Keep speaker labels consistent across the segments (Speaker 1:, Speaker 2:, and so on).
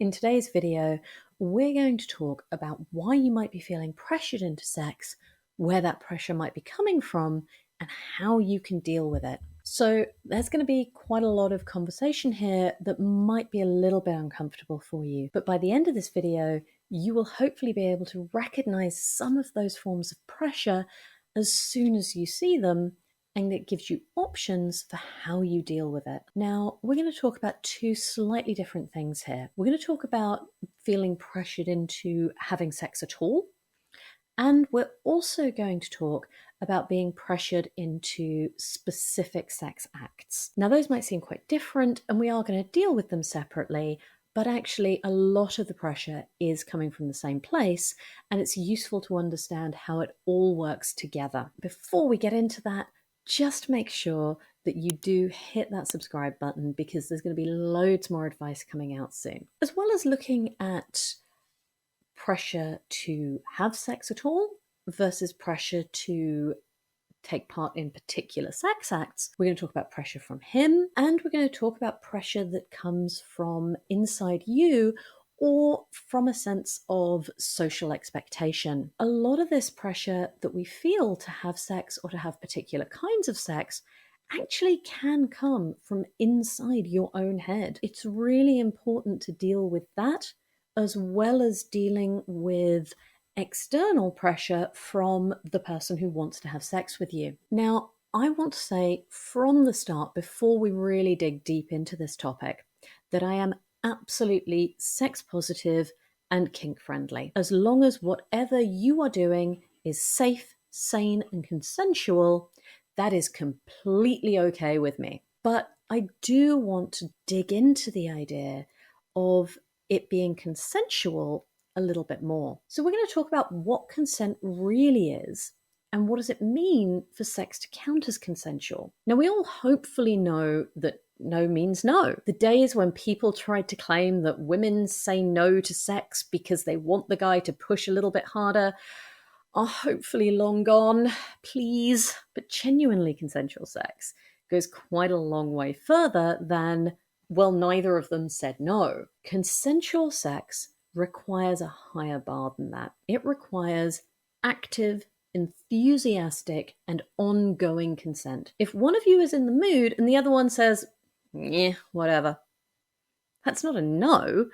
Speaker 1: In today's video, we're going to talk about why you might be feeling pressured into sex, where that pressure might be coming from, and how you can deal with it. So there's going to be quite a lot of conversation here that might be a little bit uncomfortable for you. But by the end of this video, you will hopefully be able to recognize some of those forms of pressure as soon as you see them, and it gives you options for how you deal with it. Now, we're going to talk about two slightly different things here. We're going to talk about feeling pressured into having sex at all, and we're also going to talk about being pressured into specific sex acts. Now, those might seem quite different, and we are going to deal with them separately, but actually a lot of the pressure is coming from the same place, and it's useful to understand how it all works together. Before we get into that, just make sure that you do hit that subscribe button, because there's going to be loads more advice coming out soon. As well as looking at pressure to have sex at all versus pressure to take part in particular sex acts, we're going to talk about pressure from him, and we're going to talk about pressure that comes from inside you or from a sense of social expectation. A lot of this pressure that we feel to have sex or to have particular kinds of sex actually can come from inside your own head. It's really important to deal with that, as well as dealing with external pressure from the person who wants to have sex with you. Now, I want to say from the start, before we really dig deep into this topic, that I am absolutely sex positive and kink friendly. As long as whatever you are doing is safe, sane, and consensual, that is completely okay with me. But I do want to dig into the idea of it being consensual a little bit more. So we're going to talk about what consent really is, and what does it mean for sex to count as consensual. Now, we all hopefully know that no means no. The days when people tried to claim that women say no to sex because they want the guy to push a little bit harder are hopefully long gone, please. But genuinely consensual sex goes quite a long way further than, well, neither of them said no. Consensual sex requires a higher bar than that. It requires active, enthusiastic, and ongoing consent. If one of you is in the mood and the other one says, yeah, whatever, that's not a no,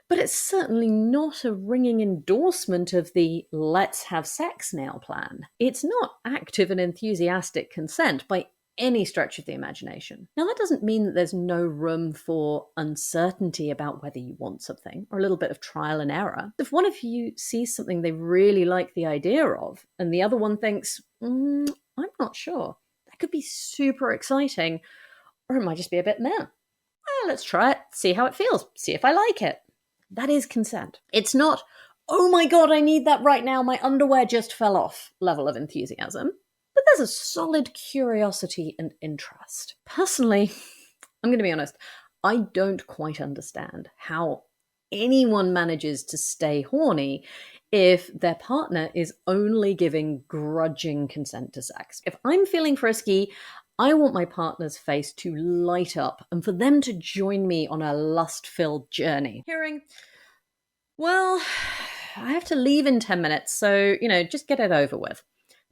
Speaker 1: but it's certainly not a ringing endorsement of the let's have sex now plan. It's not active and enthusiastic consent by any stretch of the imagination. Now, that doesn't mean that there's no room for uncertainty about whether you want something, or a little bit of trial and error. If one of you sees something they really like the idea of, and the other one thinks, I'm not sure, that could be super exciting, or it might just be a bit meh. Let's try it, see how it feels, see if I like it. That is consent. It's not, oh my God, I need that right now, my underwear just fell off level of enthusiasm. But there's a solid curiosity and interest. Personally, I'm going to be honest, I don't quite understand how anyone manages to stay horny if their partner is only giving grudging consent to sex. If I'm feeling frisky, I want my partner's face to light up and for them to join me on a lust-filled journey. Hearing, well, I have to leave in 10 minutes, so, just get it over with,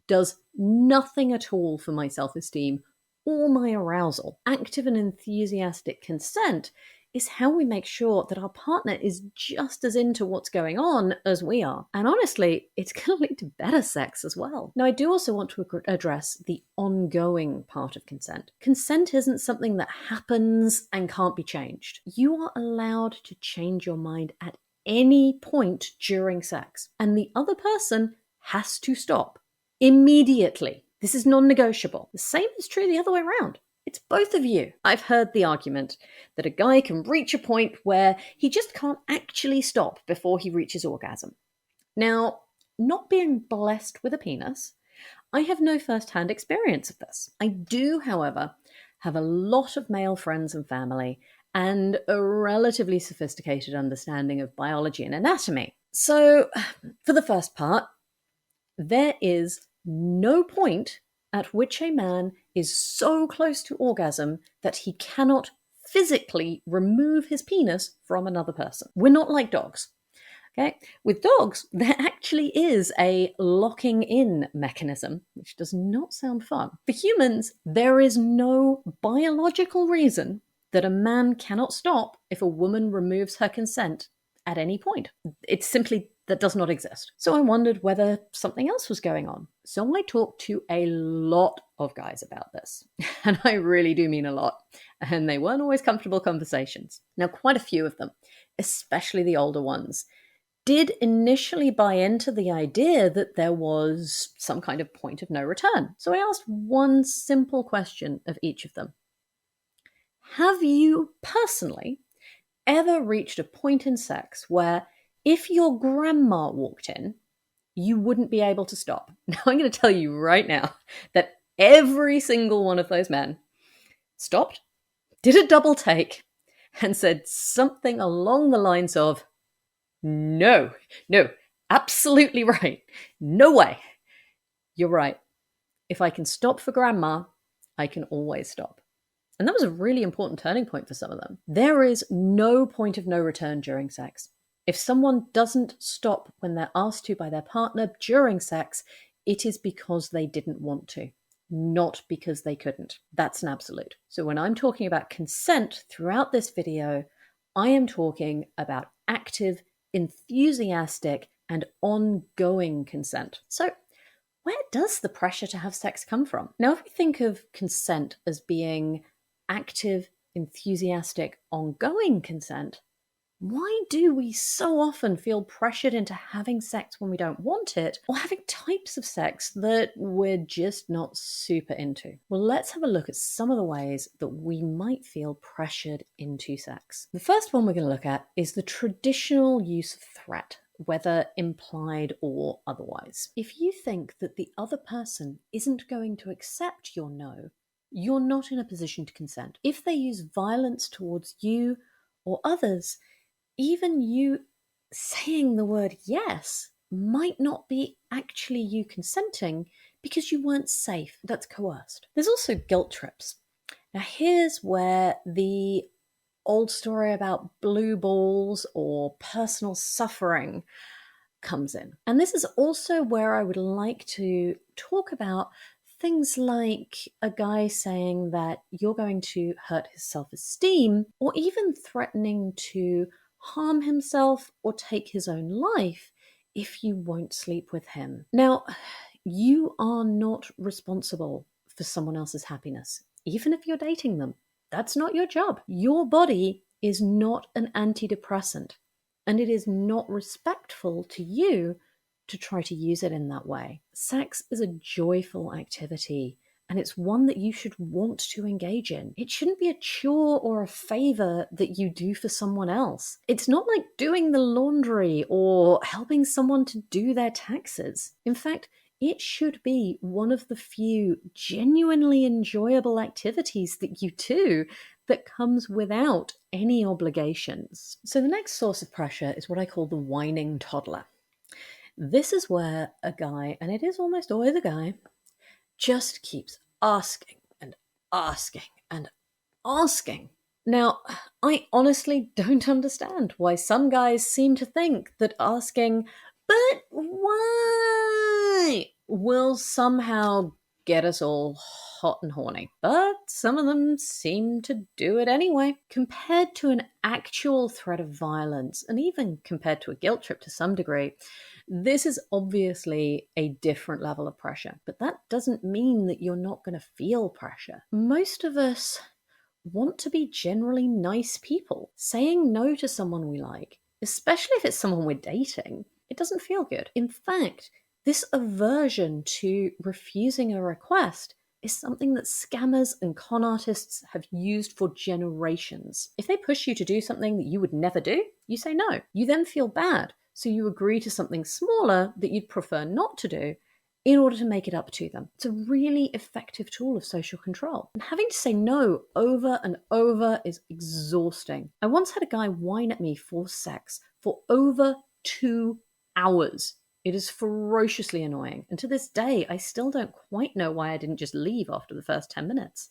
Speaker 1: does nothing at all for my self-esteem or my arousal. Active and enthusiastic consent is how we make sure that our partner is just as into what's going on as we are. And honestly, it's going to lead to better sex as well. Now, I do also want to address the ongoing part of consent. Consent isn't something that happens and can't be changed. You are allowed to change your mind at any point during sex, and the other person has to stop immediately. This is non-negotiable. The same is true the other way around. It's both of you. I've heard the argument that a guy can reach a point where he just can't actually stop before he reaches orgasm. Now, not being blessed with a penis, I have no first-hand experience of this. I do, however, have a lot of male friends and family and a relatively sophisticated understanding of biology and anatomy. So, for the first part, there is no point at which a man is so close to orgasm that he cannot physically remove his penis from another person. We're not like dogs. Okay. With dogs, there actually is a locking in mechanism, which does not sound fun. For humans, there is no biological reason that a man cannot stop if a woman removes her consent at any point. It's simply that does not exist. So I wondered whether something else was going on. So I talked to a lot of guys about this, and I really do mean a lot, and they weren't always comfortable conversations. Now, quite a few of them, especially the older ones, did initially buy into the idea that there was some kind of point of no return. So I asked one simple question of each of them. Have you personally ever reached a point in sex where if your grandma walked in, you wouldn't be able to stop? Now, I'm going to tell you right now that every single one of those men stopped, did a double take, and said something along the lines of, no, absolutely right. No way. You're right. If I can stop for grandma, I can always stop. And that was a really important turning point for some of them. There is no point of no return during sex. If someone doesn't stop when they're asked to by their partner during sex, it is because they didn't want to, not because they couldn't. That's an absolute. So when I'm talking about consent throughout this video, I am talking about active, enthusiastic, and ongoing consent. So where does the pressure to have sex come from? Now, if we think of consent as being active, enthusiastic, ongoing consent, why do we so often feel pressured into having sex when we don't want it, or having types of sex that we're just not super into? Well, let's have a look at some of the ways that we might feel pressured into sex. The first one we're going to look at is the traditional use of threat, whether implied or otherwise. If you think that the other person isn't going to accept your no, you're not in a position to consent. If they use violence towards you or others, even you saying the word yes might not be actually you consenting because you weren't safe. That's coerced. There's also guilt trips. Now, here's where the old story about blue balls or personal suffering comes in. And this is also where I would like to talk about things like a guy saying that you're going to hurt his self-esteem, or even threatening to harm himself or take his own life if you won't sleep with him. Now, you are not responsible for someone else's happiness, even if you're dating them. That's not your job. Your body is not an antidepressant, and it is not respectful to you to try to use it in that way. Sex is a joyful activity, and it's one that you should want to engage in. It shouldn't be a chore or a favor that you do for someone else. It's not like doing the laundry or helping someone to do their taxes. In fact, it should be one of the few genuinely enjoyable activities that you do that comes without any obligations. So the next source of pressure is what I call the whining toddler. This is where a guy, and it is almost always a guy, just keeps asking and asking and asking. Now, I honestly don't understand why some guys seem to think that asking, but why, will somehow get us all hot and horny. But some of them seem to do it anyway. Compared to an actual threat of violence, and even compared to a guilt trip to some degree, this is obviously a different level of pressure. But that doesn't mean that you're not going to feel pressure. Most of us want to be generally nice people. Saying no to someone we like, especially if it's someone we're dating, it doesn't feel good. In fact, this aversion to refusing a request is something that scammers and con artists have used for generations. If they push you to do something that you would never do, you say no. You then feel bad, so you agree to something smaller that you'd prefer not to do in order to make it up to them. It's a really effective tool of social control. And having to say no over and over is exhausting. I once had a guy whine at me for sex for over 2 hours. It is ferociously annoying. And to this day, I still don't quite know why I didn't just leave after the first 10 minutes.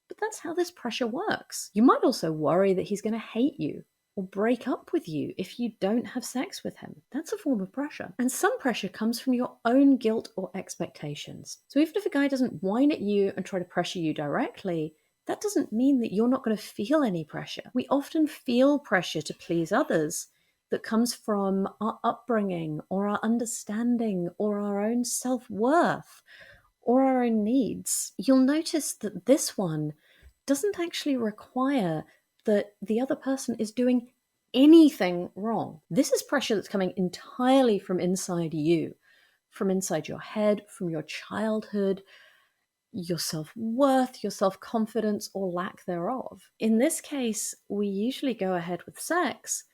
Speaker 1: But that's how this pressure works. You might also worry that he's going to hate you or break up with you if you don't have sex with him. That's a form of pressure. And some pressure comes from your own guilt or expectations. So even if a guy doesn't whine at you and try to pressure you directly, that doesn't mean that you're not going to feel any pressure. We often feel pressure to please others that comes from our upbringing or our understanding or our own self-worth or our own needs. You'll notice that this one doesn't actually require that the other person is doing anything wrong. This is pressure that's coming entirely from inside you, from inside your head, from your childhood, your self-worth, your self-confidence, or lack thereof. In this case, we usually go ahead with sex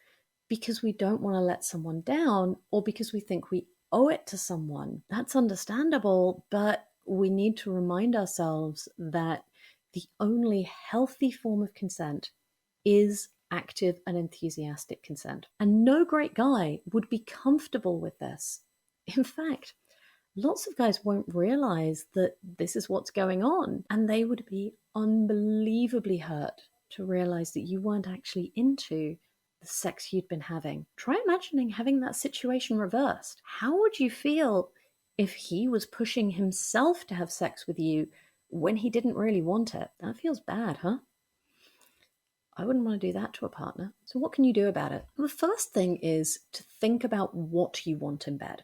Speaker 1: because we don't want to let someone down or because we think we owe it to someone. That's understandable, but we need to remind ourselves that the only healthy form of consent is active and enthusiastic consent. And no great guy would be comfortable with this. In fact, lots of guys won't realize that this is what's going on, and they would be unbelievably hurt to realize that you weren't actually into the sex you'd been having. Try imagining having that situation reversed. How would you feel if he was pushing himself to have sex with you when he didn't really want it? That feels bad, huh? I wouldn't want to do that to a partner. So what can you do about it? Well, the first thing is to think about what you want in bed.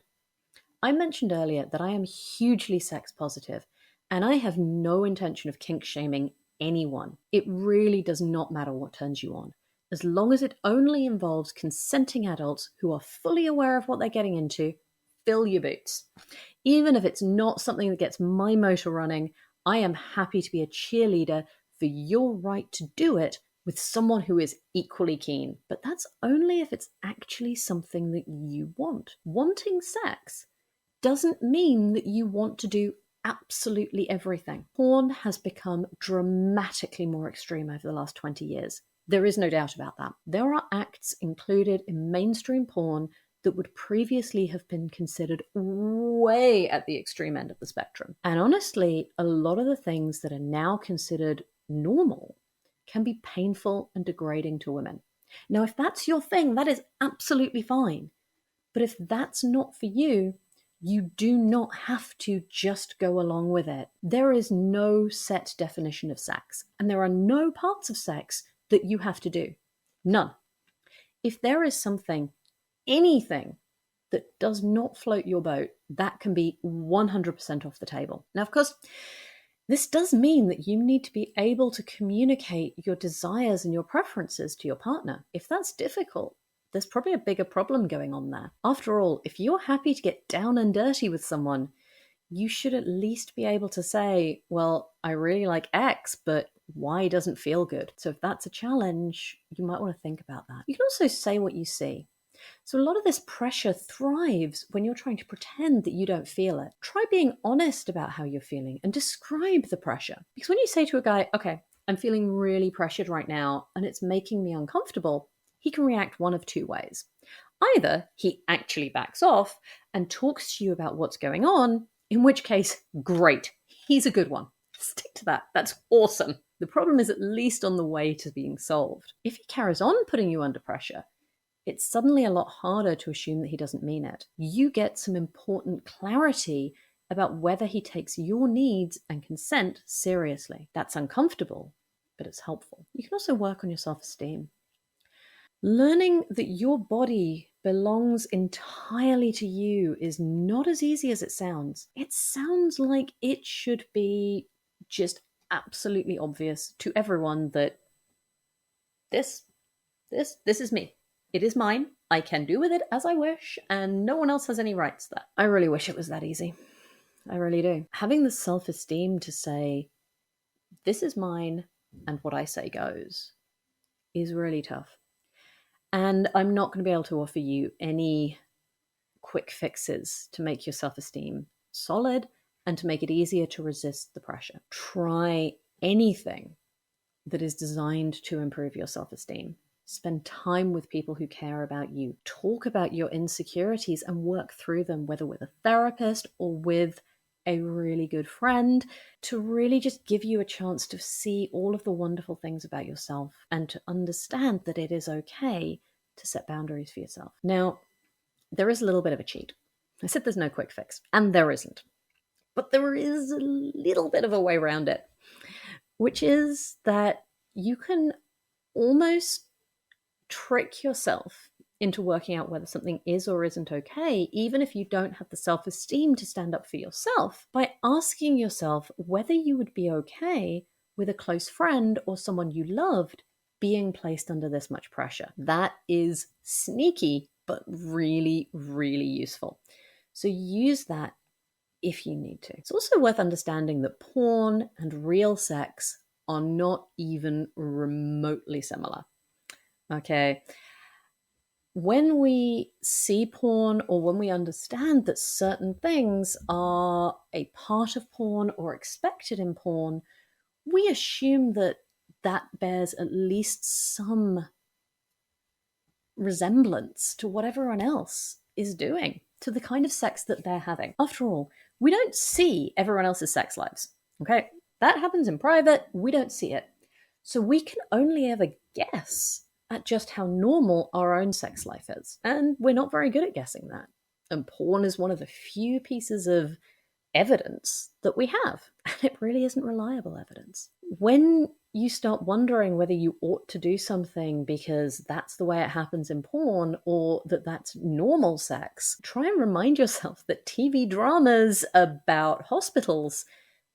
Speaker 1: I mentioned earlier that I am hugely sex positive, and I have no intention of kink shaming anyone. It really does not matter what turns you on, as long as it only involves consenting adults who are fully aware of what they're getting into. Fill your boots. Even if it's not something that gets my motor running, I am happy to be a cheerleader for your right to do it with someone who is equally keen. But that's only if it's actually something that you want. Wanting sex doesn't mean that you want to do absolutely everything. Porn has become dramatically more extreme over the last 20 years. There is no doubt about that. There are acts included in mainstream porn that would previously have been considered way at the extreme end of the spectrum. And honestly, a lot of the things that are now considered normal can be painful and degrading to women. Now, if that's your thing, that is absolutely fine. But if that's not for you, you do not have to just go along with it. There is no set definition of sex, and there are no parts of sex that you have to do. None. If there is something, anything, that does not float your boat, that can be 100% off the table. Now, of course, this does mean that you need to be able to communicate your desires and your preferences to your partner. If that's difficult, there's probably a bigger problem going on there. After all, if you're happy to get down and dirty with someone, you should at least be able to say, well, I really like X, but Y doesn't feel good. So if that's a challenge, you might want to think about that. You can also say what you see. So a lot of this pressure thrives when you're trying to pretend that you don't feel it. Try being honest about how you're feeling and describe the pressure. Because when you say to a guy, okay, I'm feeling really pressured right now and it's making me uncomfortable, he can react one of two ways. Either he actually backs off and talks to you about what's going on, in which case, great, he's a good one. Stick to that. That's awesome. The problem is at least on the way to being solved. If he carries on putting you under pressure, it's suddenly a lot harder to assume that he doesn't mean it. You get some important clarity about whether he takes your needs and consent seriously. That's uncomfortable, but it's helpful. You can also work on your self-esteem. Learning that your body belongs entirely to you is not as easy as it sounds. It sounds like it should be just absolutely obvious to everyone that this is me. It is mine. I can do with it as I wish, and no one else has any rights to that. I really wish it was that easy. I really do. Having the self-esteem to say, this is mine, and what I say goes, is really tough. And I'm not going to be able to offer you any quick fixes to make your self-esteem solid and to make it easier to resist the pressure. Try anything that is designed to improve your self-esteem. Spend time with people who care about you. Talk about your insecurities and work through them, whether with a therapist or with a really good friend to really just give you a chance to see all of the wonderful things about yourself and to understand that it is okay to set boundaries for yourself. Now, there is a little bit of a cheat. I said there's no quick fix, and there isn't. But there is a little bit of a way around it, which is that you can almost trick yourself into working out whether something is or isn't okay, even if you don't have the self-esteem to stand up for yourself, by asking yourself whether you would be okay with a close friend or someone you loved being placed under this much pressure. That is sneaky, but really, really useful. So use that if you need to. It's also worth understanding that porn and real sex are not even remotely similar. Okay. When we see porn or when we understand that certain things are a part of porn or expected in porn, we assume that that bears at least some resemblance to what everyone else is doing, to the kind of sex that they're having. After all, we don't see everyone else's sex lives, okay? That happens in private, we don't see it. So we can only ever guess at just how normal our own sex life is. And we're not very good at guessing that. And porn is one of the few pieces of evidence that we have. And it really isn't reliable evidence. When you start wondering whether you ought to do something because that's the way it happens in porn or that that's normal sex, try and remind yourself that TV dramas about hospitals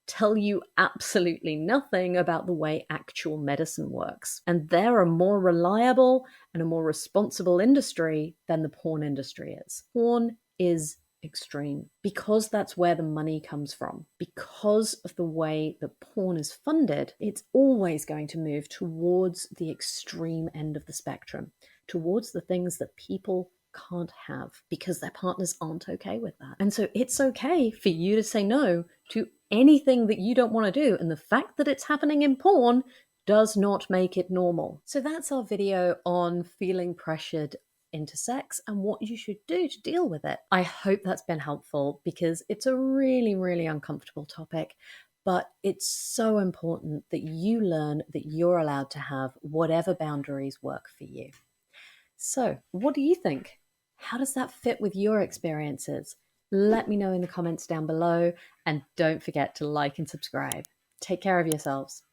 Speaker 1: tell you absolutely nothing about the way actual medicine works. And they're a more reliable and a more responsible industry than the porn industry is. Porn is extreme because that's where the money comes from. Because of the way that porn is funded, it's always going to move towards the extreme end of the spectrum, towards the things that people can't have because their partners aren't okay with that. And so it's okay for you to say no to anything that you don't want to do. And the fact that it's happening in porn does not make it normal. So that's our video on feeling pressured into sex and what you should do to deal with it. I hope that's been helpful because it's a really, really uncomfortable topic, but it's so important that you learn that you're allowed to have whatever boundaries work for you. So, what do you think? How does that fit with your experiences? Let me know in the comments down below, and don't forget to like and subscribe. Take care of yourselves.